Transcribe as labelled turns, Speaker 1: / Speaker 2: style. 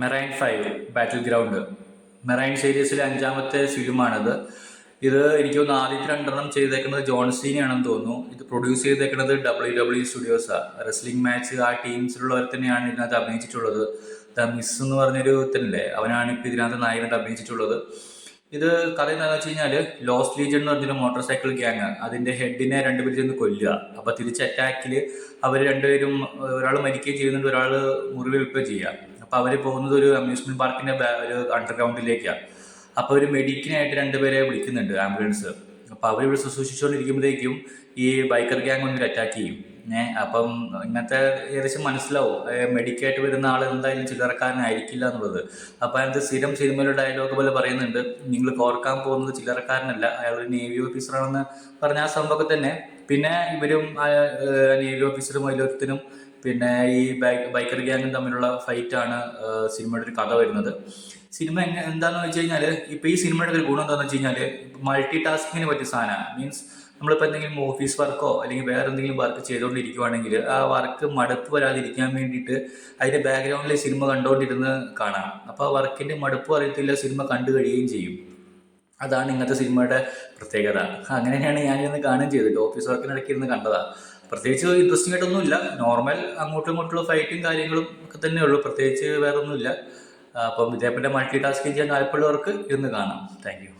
Speaker 1: Marine 5 ബാറ്റിൽ ground. Marine സീരീസിലെ 5ാമത്തെ ഫിലിമാണിത്. ഇത് എനിക്ക് തോന്നുന്നു ആദ്യത്തെ 2 ചെയ്തേക്കുന്നത് ജോൺ സീനയാണെന്ന് തോന്നുന്നു. ഇത് പ്രൊഡ്യൂസ് ചെയ്തേക്കുന്നത് WWE സ്റ്റുഡിയോസാണ്. റെസ്ലിംഗ് മാച്ച് ആ ടീംസിലുള്ളവർ തന്നെയാണ് ഇതിനകത്ത് അഭിനയിച്ചിട്ടുള്ളത്. ദ മിസ് എന്ന് പറഞ്ഞൊരു ഇതല്ലേ, അവനാണ് ഇപ്പോൾ ഇതിനകത്ത് നായകനായിട്ട് അഭിനയിച്ചിട്ടുള്ളത്. ഇത് കഥ എന്താണെന്ന് വെച്ച് കഴിഞ്ഞാൽ, ലോസ്റ്റ് ലീജൻ എന്ന് പറഞ്ഞൊരു മോട്ടോർ സൈക്കിൾ ഗ്യാങ് അതിൻ്റെ ഹെഡിനെ 2 പേര് ചെന്ന് കൊല്ലുക. അപ്പോൾ തിരിച്ച് അറ്റാക്കിൽ അവർ 2 പേരും, ഒരാൾ മരിക്കുകയും ചെയ്യുന്നുണ്ട്, ഒരാൾ മുറിവേൽക്കുകയും ചെയ്യുക. അപ്പോൾ അവർ പോകുന്നത് ഒരു അമ്യൂസ്മെന്റ് പാർക്കിന്റെ ഒരു അണ്ടർഗ്രൗണ്ടിലേക്കാണ്. അപ്പോൾ ഒരു മെഡിക്കിനായിട്ട് 2 പേരെ വിളിക്കുന്നുണ്ട്, ആംബുലൻസ്. അപ്പോൾ അവരിവിടെ ശുശ്രൂഷിച്ചുകൊണ്ടിരിക്കുമ്പോഴേക്കും ഈ ബൈക്കർ ഗ്യാങ് വന്നിട്ട് അറ്റാക്ക് ചെയ്യും. അപ്പം ഇങ്ങനത്തെ ഏകദേശം മനസ്സിലാവും മെഡിക്കായിട്ട് വരുന്ന ആൾ എന്തായാലും ചില്ലറക്കാരനായിരിക്കില്ല എന്നുള്ളത്. അപ്പോൾ അതിനകത്ത് സ്ഥിരം സിനിമയിലെ ഡയലോഗ് പോലെ പറയുന്നുണ്ട്, നിങ്ങൾ കോർക്കാൻ പോകുന്നത് ചില്ലറക്കാരനല്ല, അയാൾ ഒരു നേവി ഓഫീസറാണെന്ന് പറഞ്ഞ ആ സംഭവമൊക്കെ തന്നെ. പിന്നെ ഇവരും നേവി ഓഫീസറും അതിലൊരുത്തനും പിന്നെ ഈ ബൈക്കർ ഗ്യാങ്ങും തമ്മിലുള്ള ഫൈറ്റാണ് സിനിമയുടെ ഒരു കഥ വരുന്നത്. സിനിമ എന്താണെന്ന് വെച്ച് കഴിഞ്ഞാൽ, ഇപ്പോൾ ഈ സിനിമയുടെ ഒരു ഗുണം എന്താണെന്ന് വെച്ച് കഴിഞ്ഞാൽ, മൾട്ടി ടാസ്കിങ്ങിന് പറ്റിയ സാധനമാണ്. മീൻസ് നമ്മളിപ്പോൾ എന്തെങ്കിലും ഓഫീസ് വർക്കോ അല്ലെങ്കിൽ വേറെ എന്തെങ്കിലും വർക്ക് ചെയ്തുകൊണ്ടിരിക്കുവാണെങ്കിൽ ആ വർക്ക് മടുപ്പ് വരാതിരിക്കാൻ വേണ്ടിയിട്ട് അതിൻ്റെ ബാക്ക്ഗ്രൗണ്ടിൽ സിനിമ കണ്ടുകൊണ്ടിരുന്ന് കാണാം. അപ്പോൾ ആ വർക്കിൻ്റെ മടുപ്പ് അറിയത്തില്ല, സിനിമ കണ്ടു കഴിയുകയും ചെയ്യും. അതാണ് ഇന്നത്തെ സിനിമയുടെ പ്രത്യേകത. അങ്ങനെയാണ് ഞാനിന്ന് കാണുകയും ചെയ്തിട്ട് ഓഫീസ് വർക്കിനിടയ്ക്ക് ഇരുന്ന് കണ്ടതാണ്. പ്രത്യേകിച്ച് ഇൻട്രസ്റ്റിംഗ് ആയിട്ടൊന്നുമില്ല, നോർമൽ അങ്ങോട്ടും ഇങ്ങോട്ടുള്ള ഫൈറ്റും കാര്യങ്ങളും ഒക്കെ തന്നെ ഉള്ളൂ, പ്രത്യേകിച്ച് വേറെ ഒന്നുമില്ല. അപ്പം ഇതേപോലെ മൾട്ടി ടാസ്കിങ് ചെയ്യാൻ താല്പര്യമുള്ളവർക്ക് ഇരുന്ന് കാണാം. Thank you.